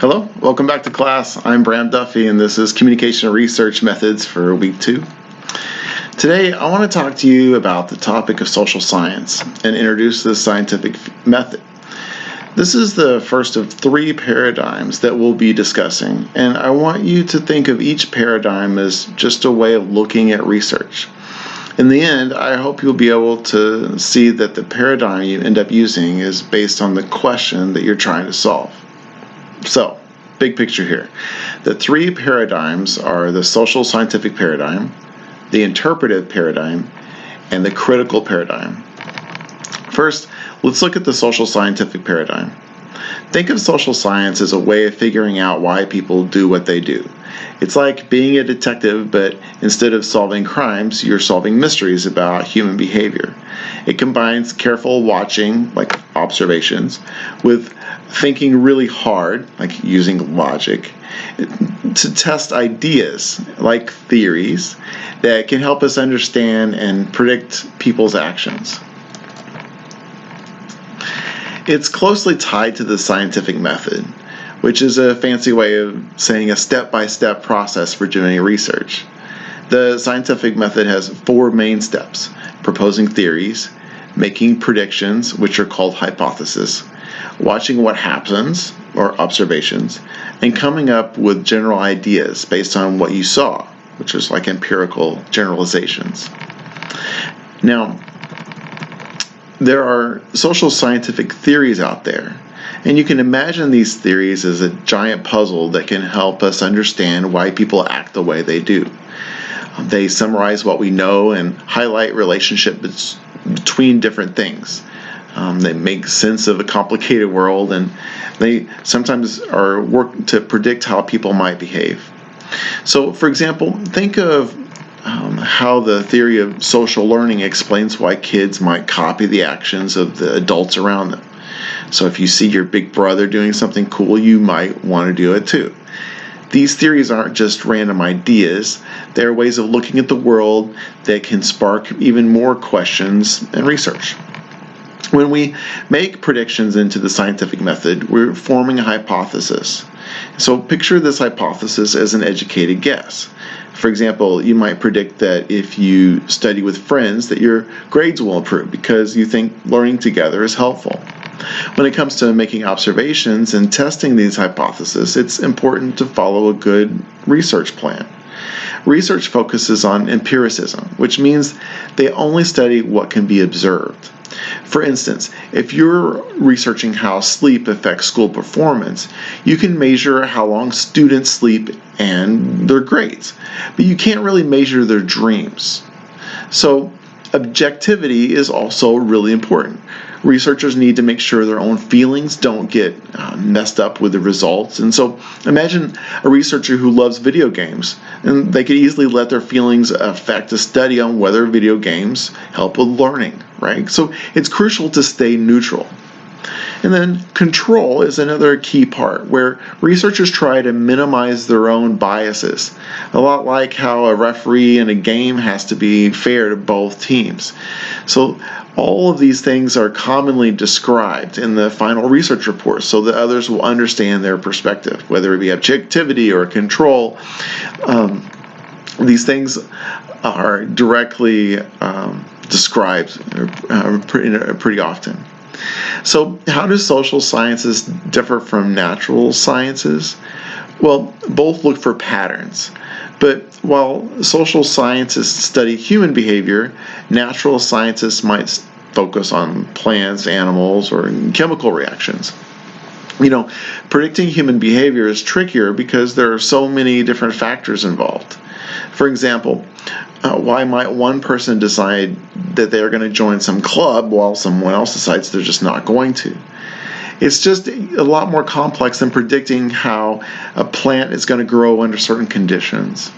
Hello, welcome back to class. I'm Bram Duffee, and this is Communication Research Methods for Week 2. Today, I want to talk to you about the topic of social science and introduce the scientific method. This is the first of 3 paradigms that we'll be discussing, and I want you to think of each paradigm as just a way of looking at research. In the end, I hope you'll be able to see that the paradigm you end up using is based on the question that you're trying to solve. So, big picture here. The 3 paradigms are the social scientific paradigm, the interpretive paradigm, and the critical paradigm. First, let's look at the social scientific paradigm. Think of social science as a way of figuring out why people do what they do. It's like being a detective, but instead of solving crimes, you're solving mysteries about human behavior. It combines careful watching, like observations, with thinking really hard, like using logic, to test ideas, like theories, that can help us understand and predict people's actions. It's closely tied to the scientific method, which is a fancy way of saying a step-by-step process for doing research. The scientific method has 4 main steps: proposing theories, making predictions, which are called hypotheses, watching what happens, or observations, and coming up with general ideas based on what you saw, which is like empirical generalizations. Now, there are social scientific theories out there, and you can imagine these theories as a giant puzzle that can help us understand why people act the way they do. They summarize what we know and highlight relationships between different things. They make sense of a complicated world, and they sometimes are work to predict how people might behave. So, for example, think of how the theory of social learning explains why kids might copy the actions of the adults around them. So if you see your big brother doing something cool, you might want to do it too. These theories aren't just random ideas. They're ways of looking at the world that can spark even more questions and research. When we make predictions into the scientific method, we're forming a hypothesis. So picture this hypothesis as an educated guess. For example, you might predict that if you study with friends, that your grades will improve because you think learning together is helpful. When it comes to making observations and testing these hypotheses, it's important to follow a good research plan. Research focuses on empiricism, which means they only study what can be observed. For instance, if you're researching how sleep affects school performance, you can measure how long students sleep and their grades, but you can't really measure their dreams. So, objectivity is also really important. Researchers need to make sure their own feelings don't get messed up with the results. And so imagine a researcher who loves video games, and they could easily let their feelings affect a study on whether video games help with learning, right? So it's crucial to stay neutral. And then control is another key part where researchers try to minimize their own biases. A lot like how a referee in a game has to be fair to both teams. So all of these things are commonly described in the final research report so that others will understand their perspective, whether it be objectivity or control. These things are directly described pretty often. So how do social sciences differ from natural sciences? Well, both look for patterns. But while social sciences study human behavior, natural scientists might focus on plants, animals, or chemical reactions. Predicting human behavior is trickier because there are so many different factors involved. For example, why might one person decide that they are going to join some club while someone else decides they're just not going to? It's just a lot more complex than predicting how a plant is going to grow under certain conditions.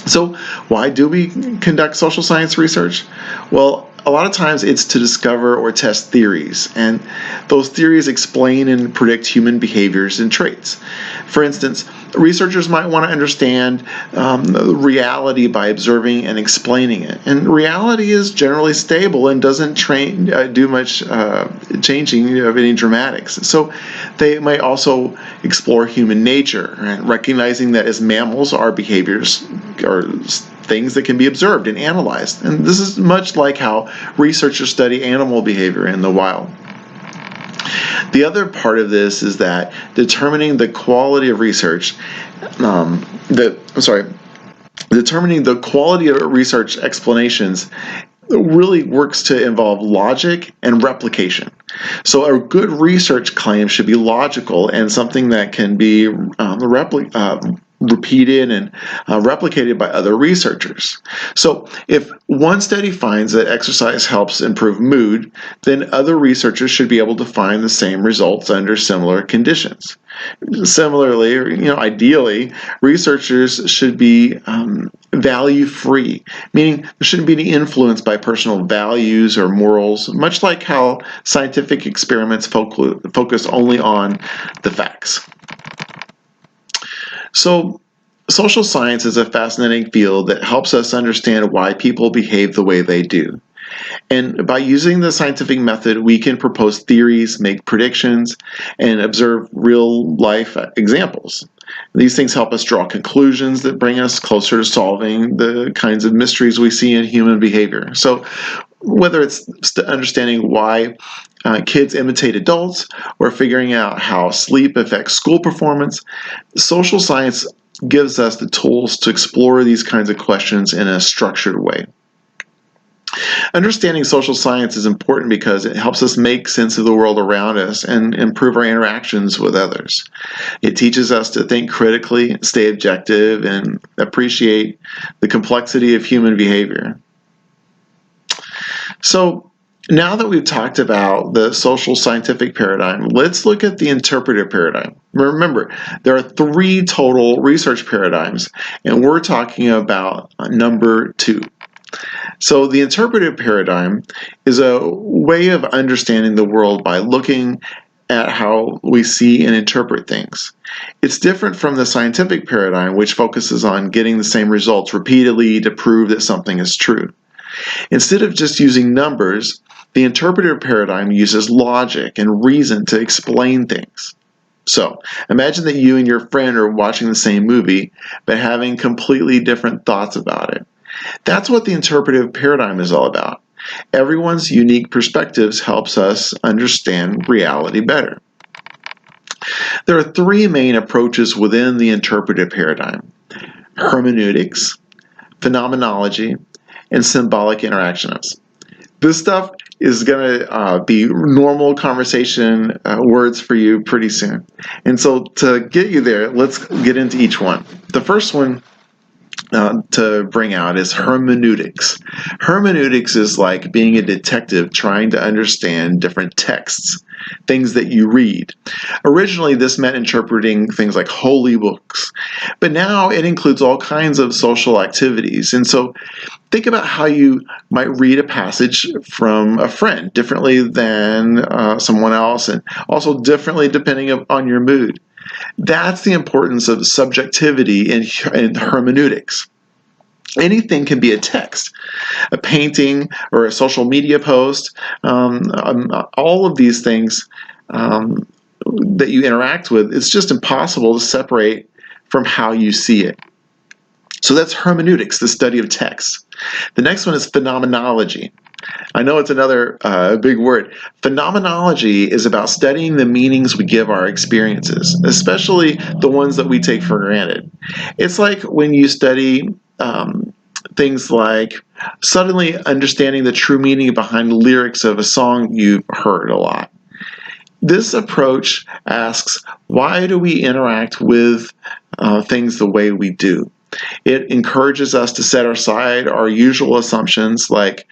So why do we conduct social science research? Well, a lot of times it's to discover or test theories, and those theories explain and predict human behaviors and traits. For instance, researchers might want to understand reality by observing and explaining it. And reality is generally stable and doesn't do much changing of any dramatics. So they might also explore human nature, right? Recognizing that as mammals, our behaviors are things that can be observed and analyzed. And this is much like how researchers study animal behavior in the wild. The other part of this is that determining the quality of research, determining the quality of research explanations really works to involve logic and replication. So a good research claim should be logical and something that can be repeated and replicated by other researchers. So if one study finds that exercise helps improve mood, then other researchers should be able to find the same results under similar conditions. Similarly, ideally, researchers should be value-free, meaning there shouldn't be any influence by personal values or morals, much like how scientific experiments focus only on the facts. So, social science is a fascinating field that helps us understand why people behave the way they do. And by using the scientific method, we can propose theories, make predictions, and observe real-life examples. These things help us draw conclusions that bring us closer to solving the kinds of mysteries we see in human behavior. So, whether it's understanding why kids imitate adults or figuring out how sleep affects school performance, social science gives us the tools to explore these kinds of questions in a structured way. Understanding social science is important because it helps us make sense of the world around us and improve our interactions with others. It teaches us to think critically, stay objective, and appreciate the complexity of human behavior. So, now that we've talked about the social scientific paradigm, let's look at the interpretive paradigm. Remember, there are 3 total research paradigms, and we're talking about number 2. So the interpretive paradigm is a way of understanding the world by looking at how we see and interpret things. It's different from the scientific paradigm, which focuses on getting the same results repeatedly to prove that something is true. Instead of just using numbers, the interpretive paradigm uses logic and reason to explain things. So, imagine that you and your friend are watching the same movie, but having completely different thoughts about it. That's what the interpretive paradigm is all about. Everyone's unique perspectives helps us understand reality better. There are 3 main approaches within the interpretive paradigm: hermeneutics, phenomenology, and symbolic interactionism. This stuff is going to be normal conversation words for you pretty soon. And so to get you there, let's get into each one. The first one to bring out is hermeneutics. Hermeneutics is like being a detective trying to understand different texts, things that you read. Originally, this meant interpreting things like holy books, but now it includes all kinds of social activities. And so think about how you might read a passage from a friend differently than someone else, and also differently depending on your mood. That's the importance of subjectivity in hermeneutics. Anything can be a text, a painting, or a social media post. All of these things that you interact with, it's just impossible to separate from how you see it. So that's hermeneutics, the study of text. The next one is phenomenology. I know it's another big word. Phenomenology is about studying the meanings we give our experiences, especially the ones that we take for granted. It's like when you study things like suddenly understanding the true meaning behind the lyrics of a song you've heard a lot. This approach asks, why do we interact with things the way we do? It encourages us to set aside our usual assumptions, like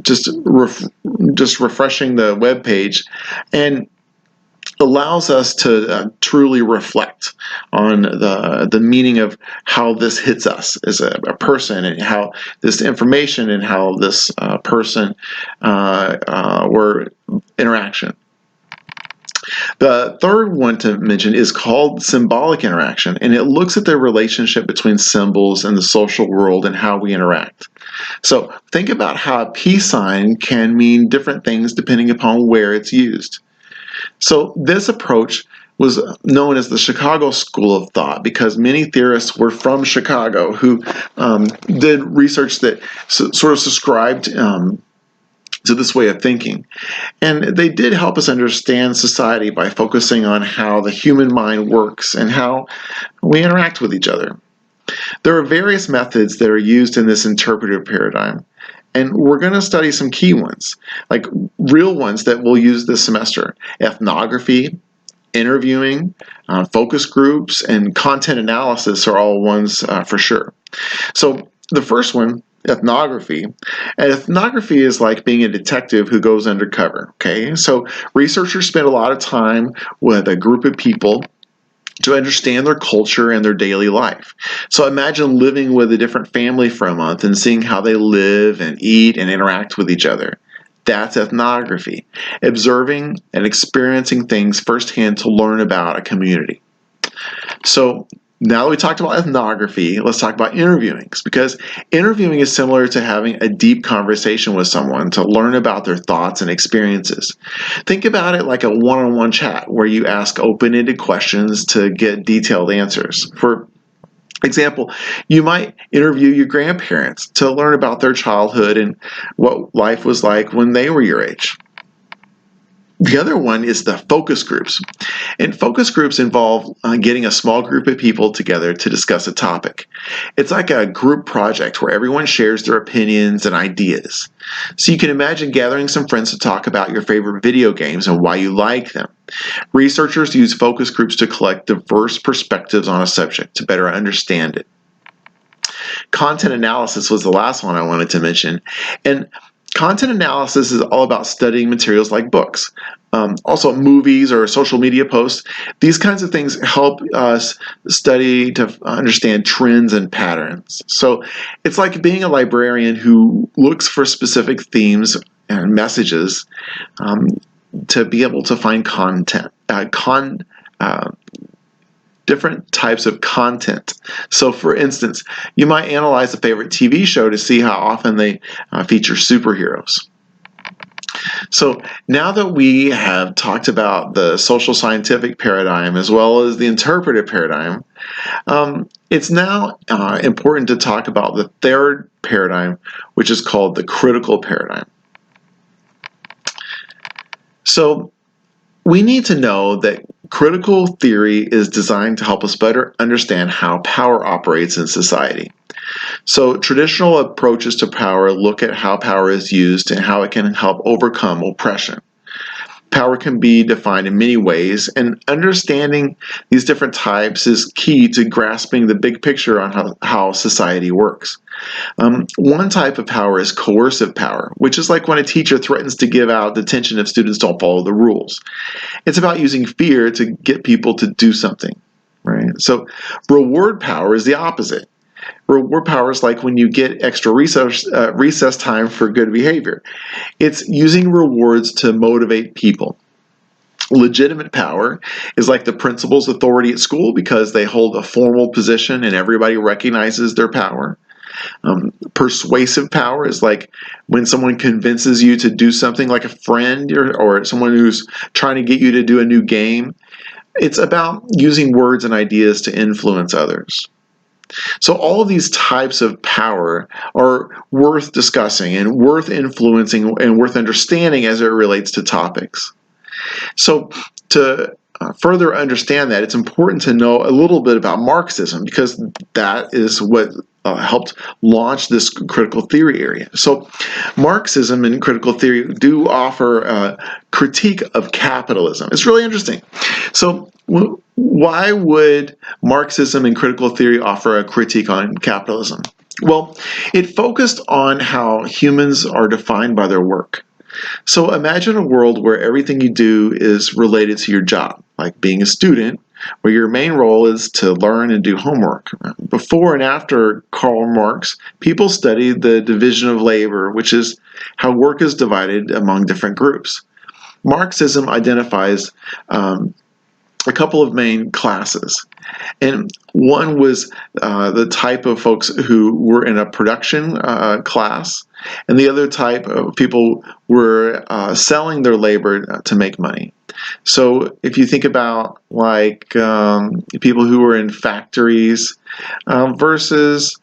just refreshing the web page, and allows us to truly reflect on the meaning of how this hits us as a person, and how this information and how this person were interaction. The third one to mention is called symbolic interaction, and it looks at the relationship between symbols and the social world and how we interact. So think about how a peace sign can mean different things depending upon where it's used. So this approach was known as the Chicago School of Thought because many theorists were from Chicago who did research that sort of subscribed to this way of thinking. And they did help us understand society by focusing on how the human mind works and how we interact with each other. There are various methods that are used in this interpretive paradigm, and we're going to study some key ones, like real ones that we'll use this semester: ethnography, interviewing, focus groups, and content analysis are all ones for sure. So the first one, ethnography. And ethnography is like being a detective who goes undercover. Okay, so researchers spend a lot of time with a group of people to understand their culture and their daily life. So imagine living with a different family for a month and seeing how they live and eat and interact with each other. That's ethnography, observing and experiencing things firsthand to learn about a community. So now that we talked about ethnography, let's talk about interviewing, because interviewing is similar to having a deep conversation with someone to learn about their thoughts and experiences. Think about it like a one-on-one chat where you ask open-ended questions to get detailed answers. For example, you might interview your grandparents to learn about their childhood and what life was like when they were your age. The other one is the focus groups. And focus groups involve getting a small group of people together to discuss a topic. It's like a group project where everyone shares their opinions and ideas. So you can imagine gathering some friends to talk about your favorite video games and why you like them. Researchers use focus groups to collect diverse perspectives on a subject to better understand it. Content analysis was the last one I wanted to mention. And content analysis is all about studying materials like books, also movies or social media posts. These kinds of things help us study to understand trends and patterns. So it's like being a librarian who looks for specific themes and messages to be able to find different types of content. So for instance, you might analyze a favorite TV show to see how often they feature superheroes. So now that we have talked about the social scientific paradigm as well as the interpretive paradigm, it's now important to talk about the third paradigm, which is called the critical paradigm. So we need to know that critical theory is designed to help us better understand how power operates in society. So traditional approaches to power look at how power is used and how it can help overcome oppression. Power can be defined in many ways, and understanding these different types is key to grasping the big picture on how society works. One type of power is coercive power, which is like when a teacher threatens to give out detention if students don't follow the rules. It's about using fear to get people to do something, right? So reward power is the opposite. Reward power is like when you get extra recess time for good behavior. It's using rewards to motivate people. Legitimate power is like the principal's authority at school because they hold a formal position and everybody recognizes their power. Persuasive power is like when someone convinces you to do something, like a friend or someone who's trying to get you to do a new game. It's about using words and ideas to influence others. So all of these types of power are worth discussing and worth influencing and worth understanding as it relates to topics. So to further understand that, it's important to know a little bit about Marxism, because that is what helped launch this critical theory area. So Marxism and critical theory do offer a critique of capitalism. It's really interesting. So why would Marxism and critical theory offer a critique on capitalism? Well, it focused on how humans are defined by their work. So imagine a world where everything you do is related to your job, like being a student, where your main role is to learn and do homework. Before and after Karl Marx, people studied the division of labor, which is how work is divided among different groups. Marxism identifies a couple of main classes. And one was the type of folks who were in a production class, and the other type of people were selling their labor to make money. So if you think about like people who were in factories versus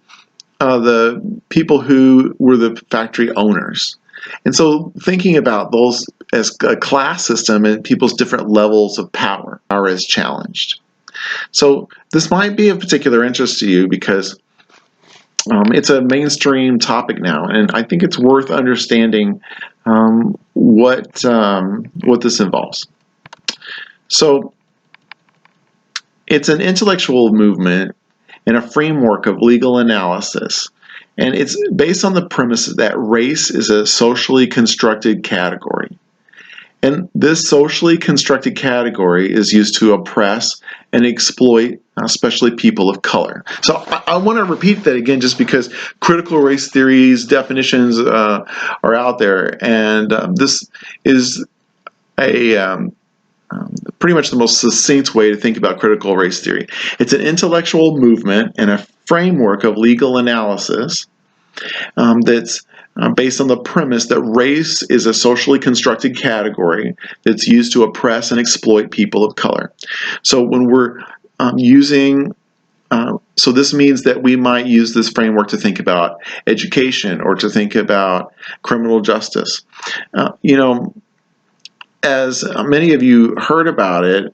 the people who were the factory owners. And so thinking about those as a class system and people's different levels of power is challenged. So this might be of particular interest to you because it's a mainstream topic now, and I think it's worth understanding what this involves. So it's an intellectual movement and a framework of legal analysis, and it's based on the premise that race is a socially constructed category. And this socially constructed category is used to oppress and exploit, especially people of color. So I want to repeat that again just because critical race theory's definitions are out there. And this is a pretty much the most succinct way to think about critical race theory. It's an intellectual movement and a framework of legal analysis that's based on the premise that race is a socially constructed category that's used to oppress and exploit people of color. So when we're so this means that we might use this framework to think about education or to think about criminal justice. As many of you heard about it,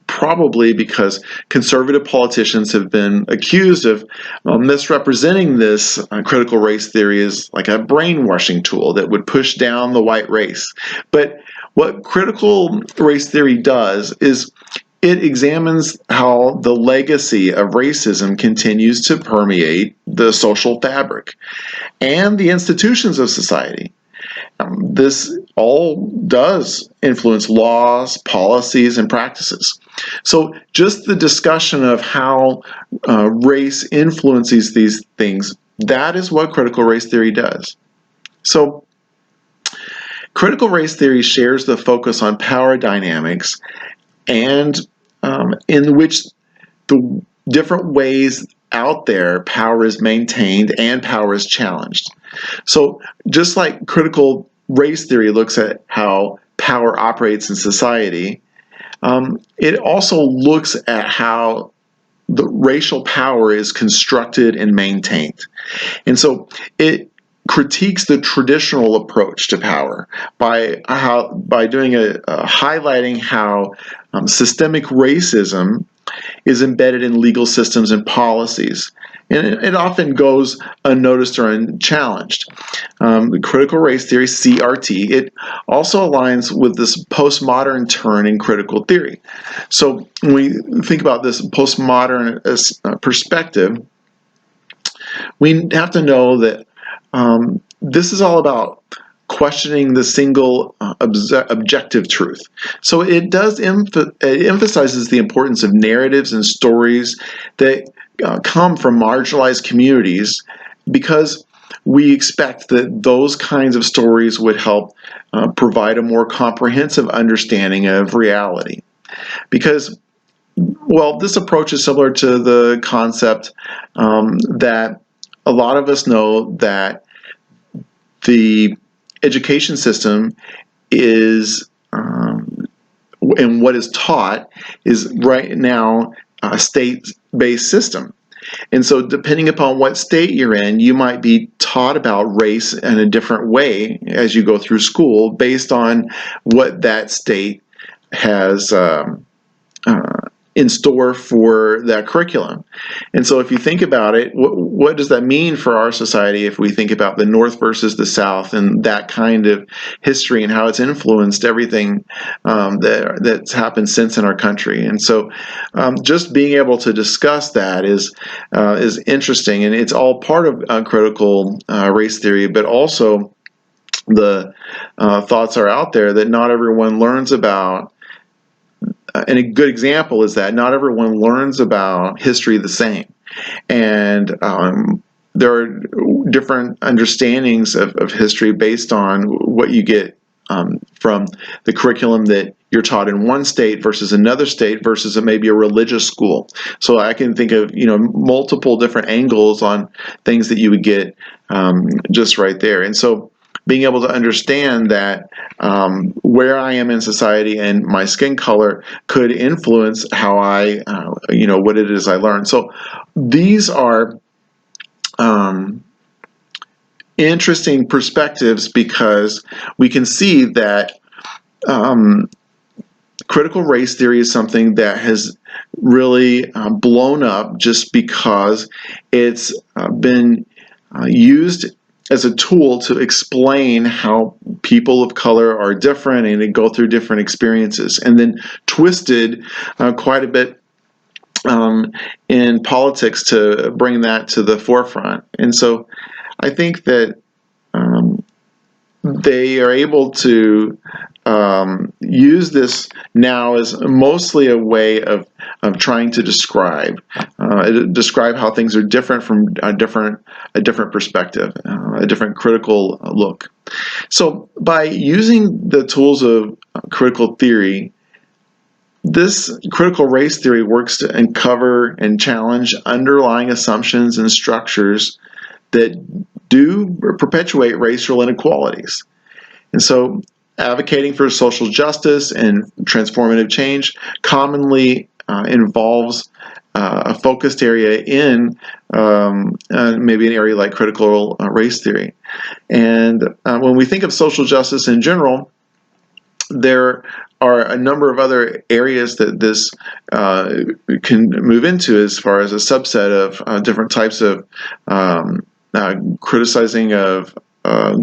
probably because conservative politicians have been accused of misrepresenting this critical race theory as like a brainwashing tool that would push down the white race. But what critical race theory does is it examines how the legacy of racism continues to permeate the social fabric and the institutions of society. This all does influence laws, policies, and practices. So just the discussion of how race influences these things, that is what critical race theory does. So critical race theory shares the focus on power dynamics and in which the different ways out there power is maintained and power is challenged. So just like critical race theory looks at how power operates in society, it also looks at how the racial power is constructed and maintained. And so it critiques the traditional approach to power by doing highlighting how systemic racism is embedded in legal systems and policies. And it often goes unnoticed or unchallenged. The critical race theory, CRT, it also aligns with this postmodern turn in critical theory. So when we think about this postmodern perspective, we have to know that this is all about questioning the single objective truth. So it does it emphasizes the importance of narratives and stories that come from marginalized communities, because we expect that those kinds of stories would help provide a more comprehensive understanding of reality. Because, well, this approach is similar to the concept that a lot of us know that the education system is, and what is taught is right now a state-based system. And so depending upon what state you're in, you might be taught about race in a different way as you go through school based on what that state has in store for that curriculum. And so if you think about it, what does that mean for our society if we think about the North versus the South and that kind of history and how it's influenced everything that's happened since in our country? And so just being able to discuss that is interesting, and it's all part of critical race theory, but also the thoughts are out there that not everyone learns about. And a good example is that not everyone learns about history the same. And there are different understandings of history based on what you get from the curriculum that you're taught in one state versus another state versus maybe a religious school. So I can think of multiple different angles on things that you would get just right there. And so being able to understand that where I am in society and my skin color could influence how I, what it is I learn. So these are interesting perspectives because we can see that critical race theory is something that has really blown up just because it's been used as a tool to explain how people of color are different and they go through different experiences, and then twisted quite a bit in politics to bring that to the forefront. And so I think that they are able to use this now as mostly a way of trying to describe how things are different from a different perspective, a different critical look. So by using the tools of critical theory, this critical race theory works to uncover and challenge underlying assumptions and structures that do perpetuate racial inequalities. And so advocating for social justice and transformative change commonly involves a focused area in maybe an area like critical race theory. And when we think of social justice in general, there are a number of other areas that this can move into as far as a subset of different types of criticizing of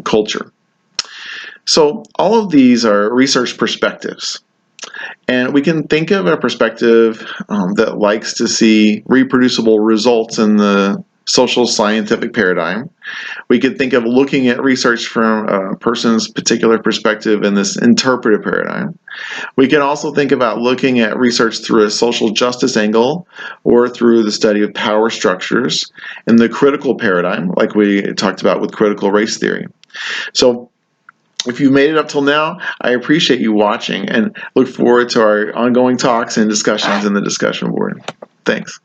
culture. So all of these are research perspectives. And we can think of a perspective that likes to see reproducible results in the social scientific paradigm. We could think of looking at research from a person's particular perspective in this interpretive paradigm. We can also think about looking at research through a social justice angle or through the study of power structures in the critical paradigm, like we talked about with critical race theory. So if you've made it up till now, I appreciate you watching and look forward to our ongoing talks and discussions in the discussion board. Thanks.